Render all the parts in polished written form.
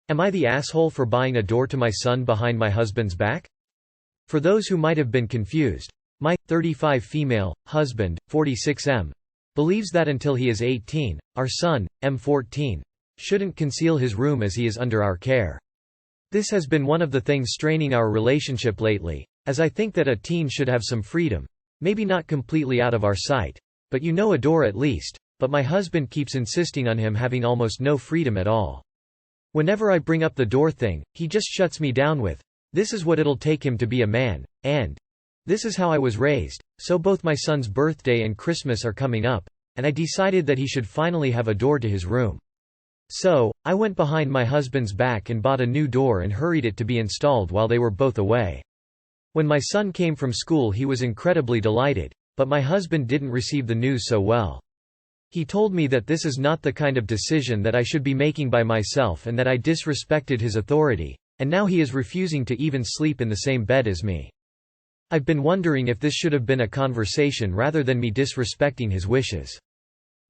Am I the asshole for buying a door to my son behind my husband's back? For those who might have been confused, my 35 female husband, 46 believes that until he is 18, our son, 14, shouldn't conceal his room as he is under our care. This has been one of the things straining our relationship lately, as I think that a teen should have some freedom, maybe not completely out of our sight, but a door at least, but my husband keeps insisting on him having almost no freedom at all. Whenever I bring up the door thing, he just shuts me down with, "This is what it'll take him to be a man," and "This is how I was raised." So both my son's birthday and Christmas are coming up, and I decided that he should finally have a door to his room. So, I went behind my husband's back and bought a new door and hurried it to be installed while they were both away. When my son came from school he was incredibly delighted, but my husband didn't receive the news so well. He told me that this is not the kind of decision that I should be making by myself and that I disrespected his authority, and now he is refusing to even sleep in the same bed as me. I've been wondering if this should have been a conversation rather than me disrespecting his wishes.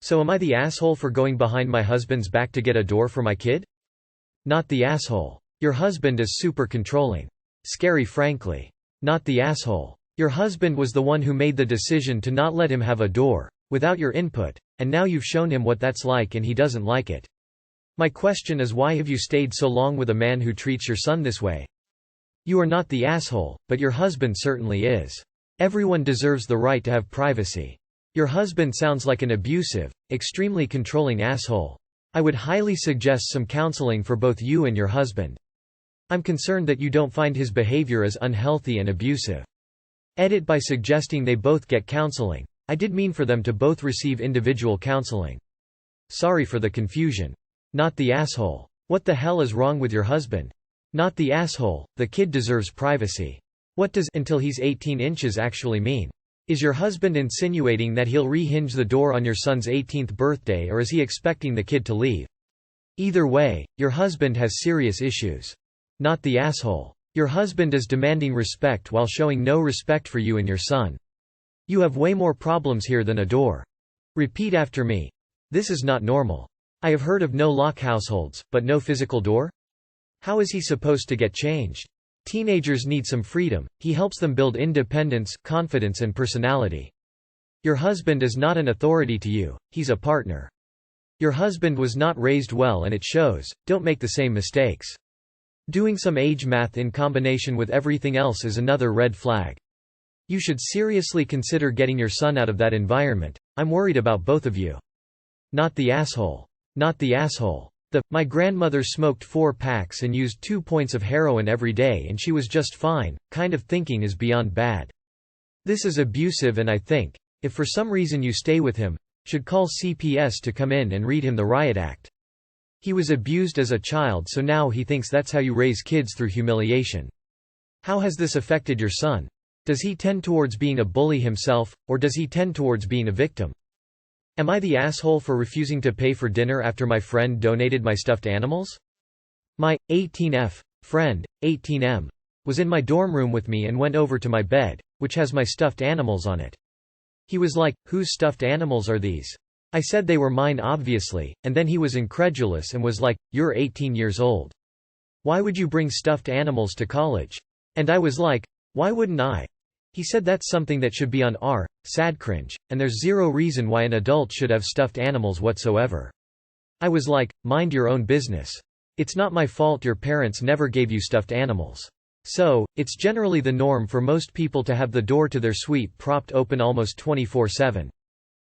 So am I the asshole for going behind my husband's back to get a door for my kid? Not the asshole. Your husband is super controlling. Scary, frankly. Not the asshole. Your husband was the one who made the decision to not let him have a door, without your input, and now you've shown him what that's like and he doesn't like it. My question is, why have you stayed so long with a man who treats your son this way? You are not the asshole, but your husband certainly is. Everyone deserves the right to have privacy. Your husband sounds like an abusive, extremely controlling asshole. I would highly suggest some counseling for both you and your husband. I'm concerned that you don't find his behavior as unhealthy and abusive. Edit by suggesting they both get counseling. I did mean for them to both receive individual counseling. Sorry for the confusion. Not the asshole. What the hell is wrong with your husband? Not the asshole, the kid deserves privacy. What does "until he's 18 inches" actually mean? Is your husband insinuating that he'll rehinge the door on your son's 18th birthday, or is he expecting the kid to leave? Either way, your husband has serious issues. Not the asshole. Your husband is demanding respect while showing no respect for you and your son. You have way more problems here than a door. Repeat after me. This is not normal. I have heard of no-lock households, but no physical door? How is he supposed to get changed? Teenagers need some freedom. He helps them build independence, confidence and personality. Your husband is not an authority to you, he's a partner. Your husband was not raised well and it shows. Don't make the same mistakes. Doing some age math in combination with everything else is another red flag. You should seriously consider getting your son out of that environment. I'm worried about both of you. Not the asshole. Not the asshole. My grandmother smoked 4 packs and used 2 points of heroin every day and she was just fine, kind of thinking is beyond bad. This is abusive and I think, if for some reason you stay with him, should call CPS to come in and read him the riot act. He was abused as a child, so now he thinks that's how you raise kids, through humiliation. How has this affected your son? Does he tend towards being a bully himself, or does he tend towards being a victim? Am I the asshole for refusing to pay for dinner after my friend donated my stuffed animals? My 18F friend, 18M, was in my dorm room with me and went over to my bed, which has my stuffed animals on it. He was like, "Whose stuffed animals are these?" I said they were mine, obviously, and then he was incredulous and was like, "You're 18 years old. Why would you bring stuffed animals to college?" And I was like, "Why wouldn't I?" He said that's something that should be on our sad cringe, and there's zero reason why an adult should have stuffed animals whatsoever. I was like, mind your own business. It's not my fault your parents never gave you stuffed animals. So, it's generally the norm for most people to have the door to their suite propped open almost 24/7.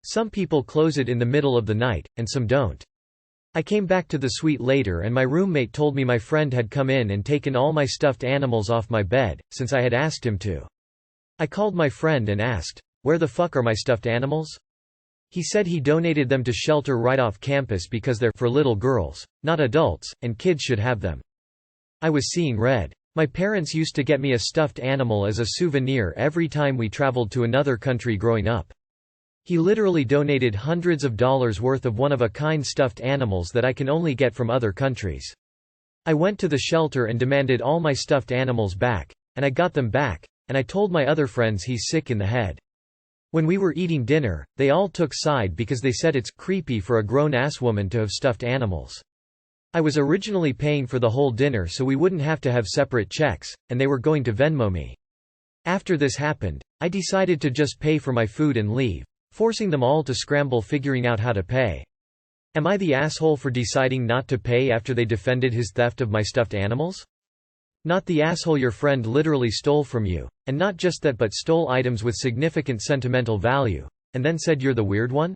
Some people close it in the middle of the night, and some don't. I came back to the suite later and my roommate told me my friend had come in and taken all my stuffed animals off my bed, since I had asked him to. I called my friend and asked, "Where the fuck are my stuffed animals?" He said he donated them to shelter right off campus because they're for little girls, not adults, and kids should have them. I was seeing red. My parents used to get me a stuffed animal as a souvenir every time we traveled to another country growing up. He literally donated hundreds of dollars worth of one-of-a-kind stuffed animals that I can only get from other countries. I went to the shelter and demanded all my stuffed animals back, and I got them back, and I told my other friends he's sick in the head. When we were eating dinner, they all took side because they said it's creepy for a grown-ass woman to have stuffed animals. I was originally paying for the whole dinner so we wouldn't have to have separate checks, and they were going to Venmo me. After this happened, I decided to just pay for my food and leave, forcing them all to scramble figuring out how to pay. Am I the asshole for deciding not to pay after they defended his theft of my stuffed animals? Not the asshole your friend literally stole from you, and not just that but stole items with significant sentimental value, and then said you're the weird one?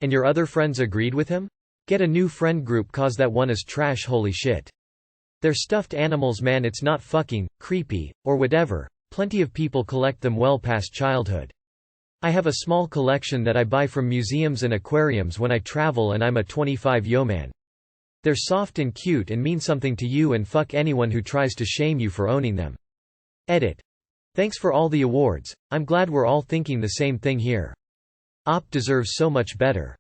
And your other friends agreed with him? Get a new friend group cause that one is trash, holy shit. They're stuffed animals man, it's not fucking creepy, or whatever, plenty of people collect them well past childhood. I have a small collection that I buy from museums and aquariums when I travel and I'm a 25 yo man. They're soft and cute and mean something to you and fuck anyone who tries to shame you for owning them. Edit. Thanks for all the awards, I'm glad we're all thinking the same thing here. Op deserves so much better.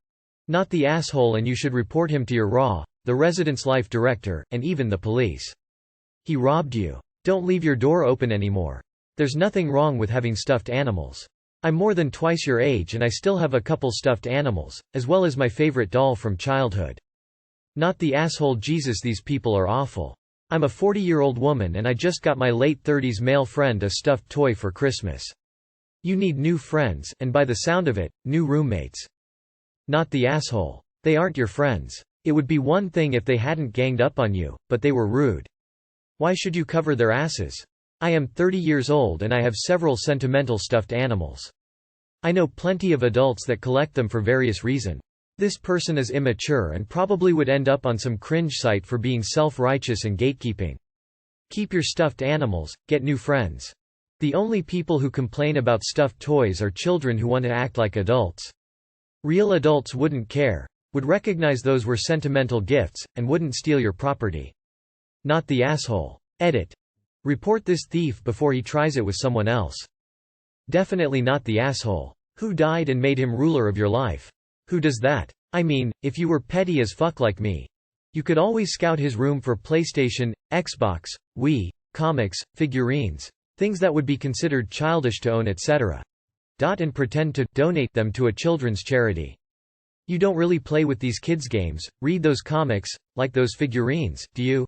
Not the asshole, and you should report him to your RAW, the residence life director, and even the police. He robbed you. Don't leave your door open anymore. There's nothing wrong with having stuffed animals. I'm more than twice your age and I still have a couple stuffed animals, as well as my favorite doll from childhood. Not the asshole, Jesus, these people are awful. I'm a 40-year-old woman and I just got my late 30s male friend a stuffed toy for Christmas. You need new friends, and by the sound of it, new roommates. Not the asshole. They aren't your friends. It would be one thing if they hadn't ganged up on you, but they were rude. Why should you cover their asses? I am 30 years old and I have several sentimental stuffed animals. I know plenty of adults that collect them for various reasons. This person is immature and probably would end up on some cringe site for being self-righteous and gatekeeping. Keep your stuffed animals, get new friends. The only people who complain about stuffed toys are children who want to act like adults. Real adults wouldn't care, would recognize those were sentimental gifts, and wouldn't steal your property. Not the asshole. Edit. Report this thief before he tries it with someone else. Definitely not the asshole. Who died and made him ruler of your life? Who does that? I mean, if you were petty as fuck like me, you could always scout his room for PlayStation, Xbox, Wii, comics, figurines, things that would be considered childish to own, etc. And pretend to donate them to a children's charity. You don't really play with these kids' games, read those comics, like those figurines, do you?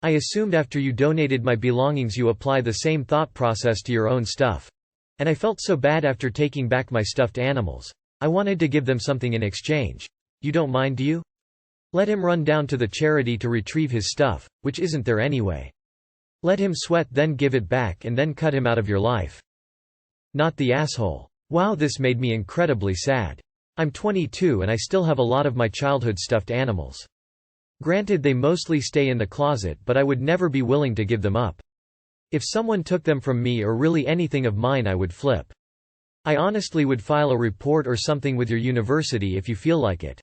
I assumed after you donated my belongings you apply the same thought process to your own stuff. And I felt so bad after taking back my stuffed animals. I wanted to give them something in exchange. You don't mind, do you? Let him run down to the charity to retrieve his stuff, which isn't there anyway. Let him sweat, then give it back, and then cut him out of your life. Not the asshole. Wow, this made me incredibly sad. I'm 22 and I still have a lot of my childhood stuffed animals. Granted, they mostly stay in the closet, but I would never be willing to give them up. If someone took them from me or really anything of mine, I would flip. I honestly would file a report or something with your university if you feel like it.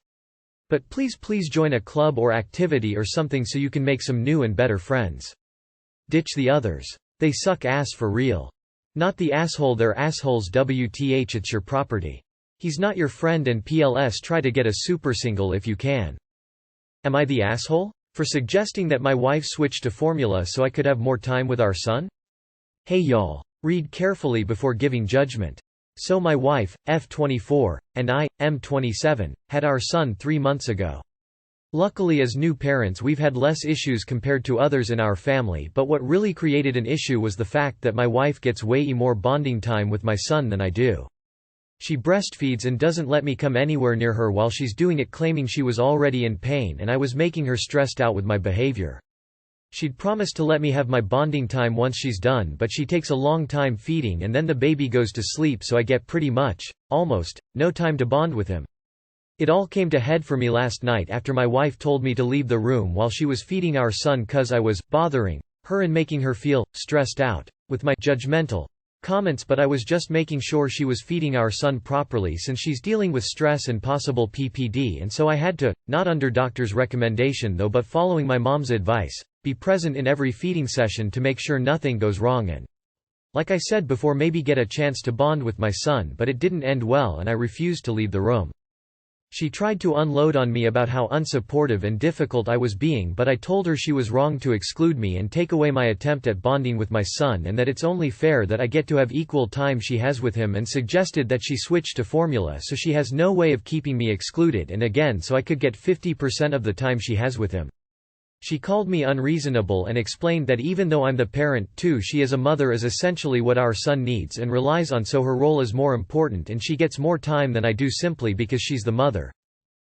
But please join a club or activity or something so you can make some new and better friends. Ditch the others. They suck ass for real. Not the asshole, they're assholes, WTH, it's your property. He's not your friend, and PLS, try to get a super single if you can. Am I the asshole? For suggesting that my wife switched to formula so I could have more time with our son? Hey y'all. Read carefully before giving judgment. So my wife, F24, and I, M27, had our son 3 months ago. Luckily, as new parents, we've had less issues compared to others in our family, but what really created an issue was the fact that my wife gets way more bonding time with my son than I do. She breastfeeds and doesn't let me come anywhere near her while she's doing it, claiming she was already in pain and I was making her stressed out with my behavior. She'd promised to let me have my bonding time once she's done, but she takes a long time feeding and then the baby goes to sleep, so I get pretty much, almost, no time to bond with him. It all came to head for me last night after my wife told me to leave the room while she was feeding our son cause I was bothering her and making her feel stressed out with my judgmental comments, but I was just making sure she was feeding our son properly since she's dealing with stress and possible PPD, and so I had to, not under doctor's recommendation though but following my mom's advice, be present in every feeding session to make sure nothing goes wrong and, like I said before, maybe get a chance to bond with my son, but it didn't end well and I refused to leave the room. She tried to unload on me about how unsupportive and difficult I was being, but I told her she was wrong to exclude me and take away my attempt at bonding with my son, and that it's only fair that I get to have equal time she has with him, and suggested that she switch to formula so she has no way of keeping me excluded, and again so I could get 50% of the time she has with him. She called me unreasonable and explained that even though I'm the parent too, she as a mother is essentially what our son needs and relies on, so her role is more important and she gets more time than I do simply because she's the mother.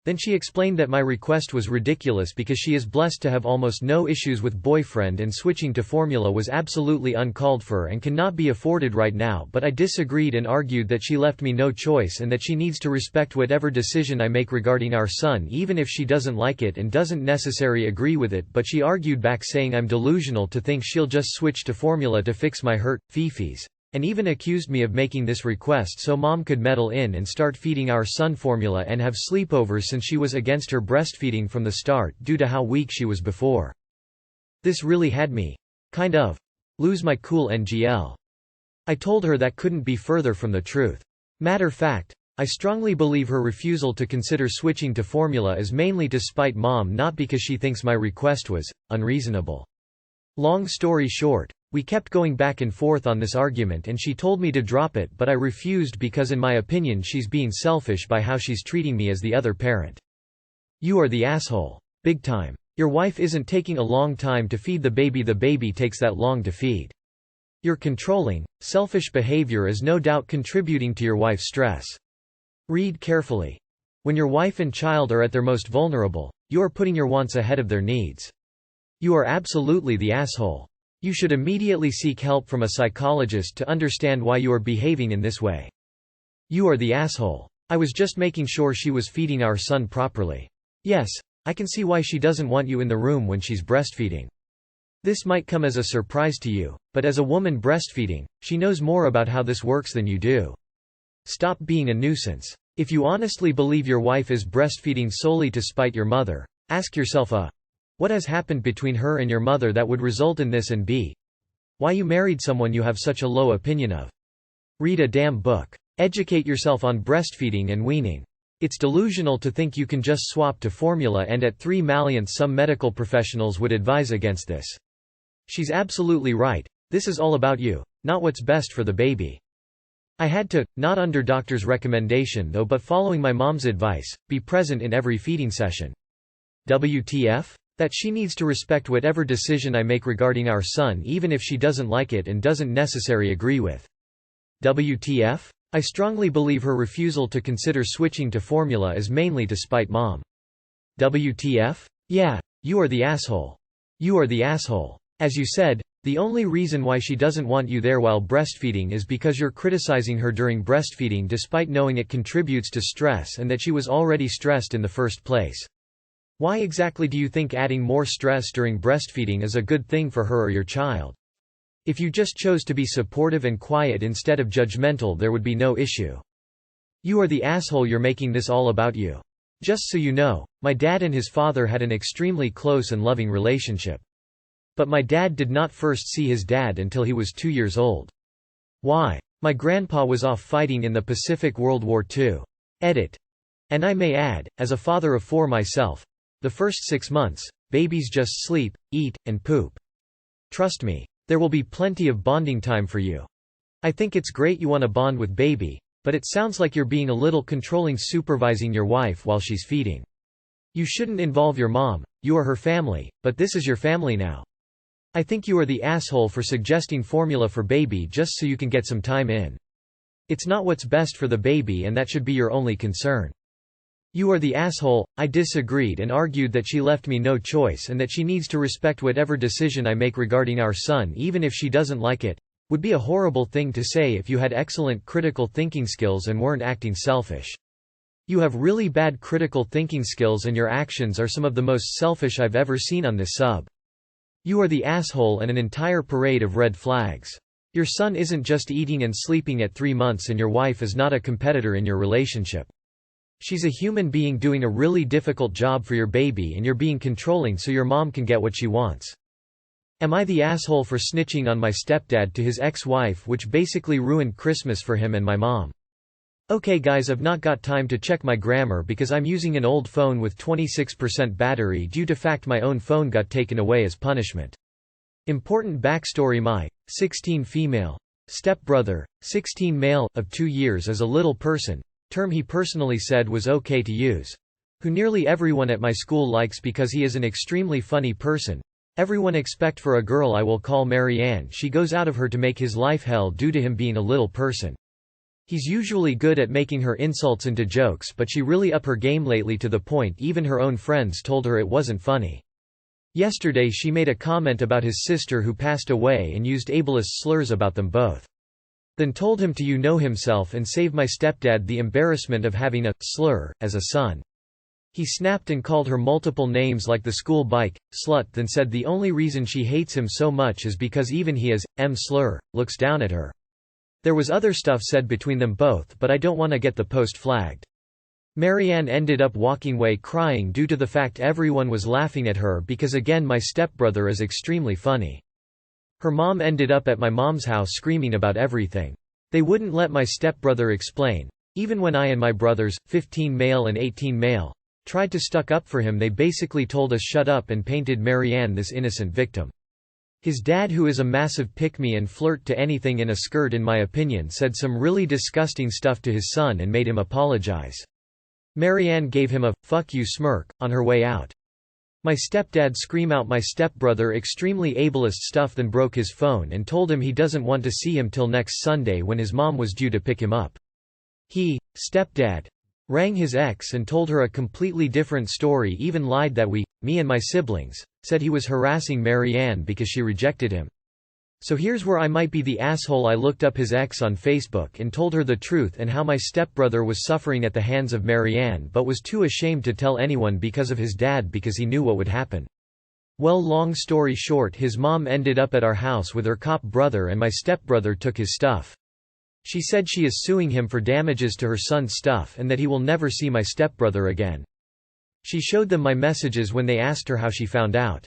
Then she explained that my request was ridiculous because she is blessed to have almost no issues with boyfriend and switching to formula was absolutely uncalled for and cannot be afforded right now, but I disagreed and argued that she left me no choice and that she needs to respect whatever decision I make regarding our son even if she doesn't like it and doesn't necessarily agree with it, but she argued back saying I'm delusional to think she'll just switch to formula to fix my hurt fifis. And even accused me of making this request so mom could meddle in and start feeding our son formula and have sleepovers since she was against her breastfeeding from the start due to how weak she was before. This really had me kind of lose my cool NGL. I told her that couldn't be further from the truth. Matter fact, I strongly believe her refusal to consider switching to formula is mainly to spite mom, not because she thinks my request was unreasonable. Long story short, we kept going back and forth on this argument and she told me to drop it, but I refused because in my opinion she's being selfish by how she's treating me as the other parent. You are the asshole. Big time. Your wife isn't taking a long time to feed the baby takes that long to feed. Your controlling, selfish behavior is no doubt contributing to your wife's stress. Read carefully. When your wife and child are at their most vulnerable, you are putting your wants ahead of their needs. You are absolutely the asshole. You should immediately seek help from a psychologist to understand why you are behaving in this way. You are the asshole. I was just making sure she was feeding our son properly. Yes, I can see why she doesn't want you in the room when she's breastfeeding. This might come as a surprise to you, but as a woman breastfeeding, she knows more about how this works than you do. Stop being a nuisance. If you honestly believe your wife is breastfeeding solely to spite your mother, ask yourself what has happened between her and your mother that would result in this, and b. why you married someone you have such a low opinion of. Read a damn book. Educate yourself on breastfeeding and weaning. It's delusional to think you can just swap to formula, and at 3 mallions some medical professionals would advise against this. She's absolutely right. This is all about you, not what's best for the baby. I had to, not under doctor's recommendation though but following my mom's advice, be present in every feeding session. WTF? That she needs to respect whatever decision I make regarding our son even if she doesn't like it and doesn't necessarily agree with. WTF? I strongly believe her refusal to consider switching to formula is mainly to spite mom. WTF? Yeah, you are the asshole. You are the asshole. As you said, the only reason why she doesn't want you there while breastfeeding is because you're criticizing her during breastfeeding despite knowing it contributes to stress and that she was already stressed in the first place. Why exactly do you think adding more stress during breastfeeding is a good thing for her or your child? If you just chose to be supportive and quiet instead of judgmental, there would be no issue. You are the asshole. You're making this all about you. Just so you know, my dad and his father had an extremely close and loving relationship. But my dad did not first see his dad until he was 2 years old. Why? My grandpa was off fighting in the Pacific World War II. Edit. And I may add, as a father of 4 myself, the first 6 months, babies just sleep, eat, and poop. Trust me, there will be plenty of bonding time for you. I think it's great you want to bond with baby, but it sounds like you're being a little controlling supervising your wife while she's feeding. You shouldn't involve your mom, you are her family, but this is your family now. I think you are the asshole for suggesting formula for baby just so you can get some time in. It's not what's best for the baby and that should be your only concern. You are the asshole. I disagreed and argued that she left me no choice and that she needs to respect whatever decision I make regarding our son even if she doesn't like it. Would be a horrible thing to say if you had excellent critical thinking skills and weren't acting selfish. You have really bad critical thinking skills and your actions are some of the most selfish I've ever seen on this sub. You are the asshole and an entire parade of red flags. Your son isn't just eating and sleeping at 3 months and your wife is not a competitor in your relationship. She's a human being doing a really difficult job for your baby and you're being controlling so your mom can get what she wants. Am I the asshole for snitching on my stepdad to his ex-wife, which basically ruined Christmas for him and my mom? Okay guys, I've not got time to check my grammar because I'm using an old phone with 26% battery due to fact my own phone got taken away as punishment. Important backstory: my 16 female stepbrother, 16 male, of 2 years is a little person, term he personally said was okay to use. who nearly everyone at my school likes because he is an extremely funny person. Everyone expect for a girl I will call Marianne. She goes out of her to make his life hell due to him being a little person. He's usually good at making her insults into jokes, but she really up her game lately to the point even her own friends told her it wasn't funny. Yesterday she made a comment about his sister who passed away and used ableist slurs about them both. Then told him to himself and save my stepdad the embarrassment of having a slur as a son. He snapped and called her multiple names like the school bike, slut, then said the only reason she hates him so much is because even he is, slur, looks down at her. There was other stuff said between them both, but I don't want to get the post flagged. Marianne ended up walking away crying due to the fact everyone was laughing at her because again my stepbrother is extremely funny. Her mom ended up at my mom's house screaming about everything. They wouldn't let my stepbrother explain. Even when I and my brothers, 15 male and 18 male, tried to stuck up for him, they basically told us shut up and painted Marianne this innocent victim. His dad, who is a massive pick-me and flirt to anything in a skirt in my opinion, said some really disgusting stuff to his son and made him apologize. Marianne gave him a "fuck you" smirk on her way out. My stepdad screamed out my stepbrother extremely ableist stuff, then broke his phone and told him he doesn't want to see him till next Sunday when his mom was due to pick him up. He, stepdad, rang his ex and told her a completely different story, even lied that me and my siblings, said he was harassing Marianne because she rejected him. So here's where I might be the asshole. I looked up his ex on Facebook and told her the truth and how my stepbrother was suffering at the hands of Marianne but was too ashamed to tell anyone because of his dad because he knew what would happen. Well, long story short, his mom ended up at our house with her cop brother and my stepbrother took his stuff. She said she is suing him for damages to her son's stuff and that he will never see my stepbrother again. She showed them my messages when they asked her how she found out.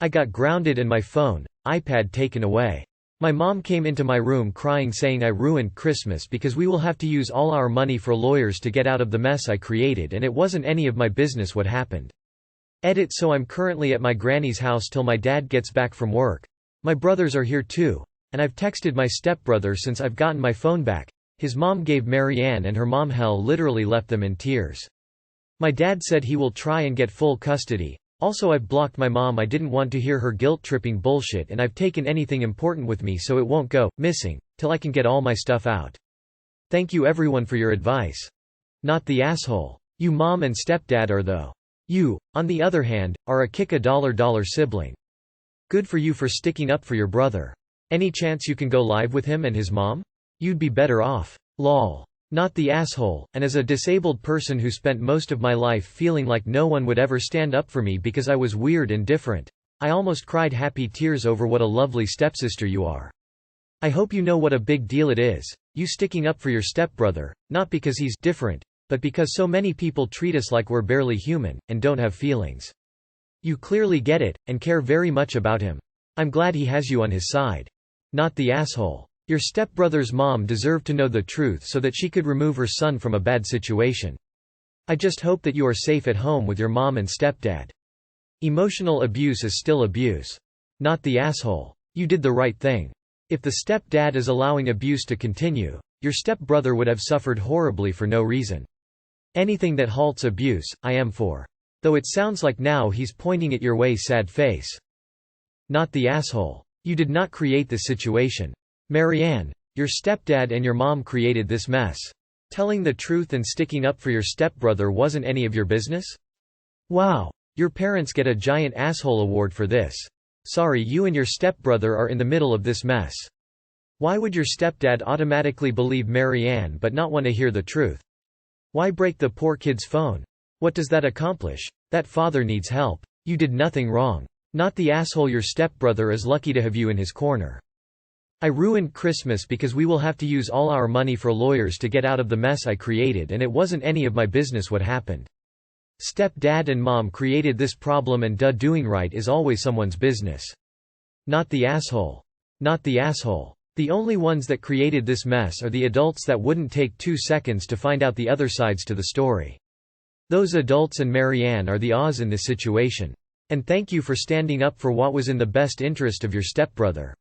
I got grounded and my phone, iPad taken away. My mom came into my room crying saying I ruined Christmas because we will have to use all our money for lawyers to get out of the mess I created and it wasn't any of my business what happened. Edit. So I'm currently at my granny's house till my dad gets back from work. My brothers are here too. And I've texted my stepbrother since I've gotten my phone back. His mom gave Marianne and her mom hell, literally left them in tears. My dad said he will try and get full custody. Also, I've blocked my mom. I didn't want to hear her guilt-tripping bullshit and I've taken anything important with me so it won't go missing till I can get all my stuff out. Thank you everyone for your advice. Not the asshole you mom and stepdad are though. You, on the other hand, are a kick a dollar sibling. Good for you for sticking up for your brother. Any chance you can go live with him and his mom? You'd be better off. Lol. Not the asshole. And as a disabled person who spent most of my life feeling like no one would ever stand up for me because I was weird and different, I almost cried happy tears over what a lovely stepsister you are. I hope you know what a big deal it is, you sticking up for your stepbrother, not because he's different, but because so many people treat us like we're barely human, and don't have feelings. You clearly get it, and care very much about him. I'm glad he has you on his side. Not the asshole. Your stepbrother's mom deserved to know the truth so that she could remove her son from a bad situation. I just hope that you are safe at home with your mom and stepdad. Emotional abuse is still abuse. Not the asshole. You did the right thing. If the stepdad is allowing abuse to continue, your stepbrother would have suffered horribly for no reason. Anything that halts abuse, I am for. Though it sounds like now he's pointing it your way, sad face. Not the asshole. You did not create this situation. Marianne, your stepdad and your mom created this mess. Telling the truth and sticking up for your stepbrother wasn't any of your business? Wow. Your parents get a giant asshole award for this. Sorry, you and your stepbrother are in the middle of this mess. Why would your stepdad automatically believe Marianne but not want to hear the truth? Why break the poor kid's phone? What does that accomplish? That father needs help. You did nothing wrong. Not the asshole. Your stepbrother is lucky to have you in his corner. I ruined Christmas because we will have to use all our money for lawyers to get out of the mess I created and it wasn't any of my business what happened. Stepdad and mom created this problem and doing right is always someone's business. Not the asshole. Not the asshole. The only ones that created this mess are the adults that wouldn't take 2 seconds to find out the other sides to the story. Those adults and Marianne are the Oz in this situation. And thank you for standing up for what was in the best interest of your stepbrother.